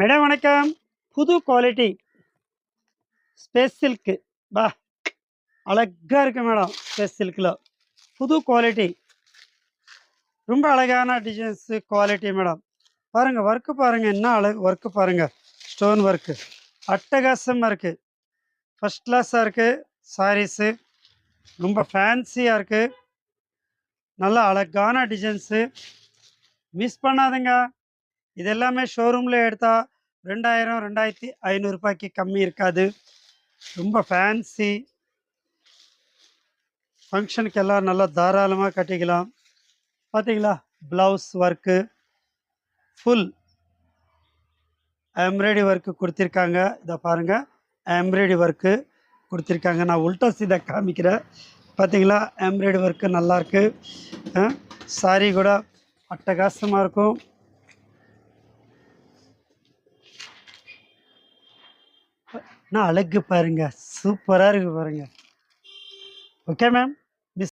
Madam வணக்கம். புது quality space silk. பா, அழகா இருக்கு மேடம். ஸ்பேஸ் சில்கில் புது குவாலிட்டி, ரொம்ப அழகான டிசைன்ஸு குவாலிட்டி மேடம். பாருங்கள் ஒர்க்கு பாருங்கள், என்ன அழகு ஒர்க்கு பாருங்கள். ஸ்டோன் ஒர்க்கு அட்டகாசமாக இருக்குது. ஃபஸ்ட் கிளாஸாக இருக்குது. சாரீஸு ரொம்ப ஃபேன்சியாக இருக்குது. நல்ல அழகான டிசைன்ஸு. மிஸ் பண்ணாதுங்க. இது எல்லாமே ஷோரூமில் எடுத்தால் 2000 2500 ரூபாய்க்கு கம்மி இருக்காது. ரொம்ப ஃபேன்சி ஃபங்க்ஷனுக்கு எல்லாம் நல்லா தாராளமாக கட்டிக்கலாம். பார்த்தீங்களா, blouse work full embroidery work கொடுத்துருக்காங்க. இதை பாருங்கள், எம்ப்ராய்டரி ஒர்க்கு கொடுத்துருக்காங்க. நான் உல்ட்டா சீதா காமிக்கிறேன். பார்த்தீங்களா, எம்ப்ராய்டரி ஒர்க்கு நல்லாயிருக்கு. சாரி கூட அட்டகாசமாக இருக்கும். நான் அழகு பாருங்கள், சூப்பராக இருக்குது பாருங்கள். Okay ma'am.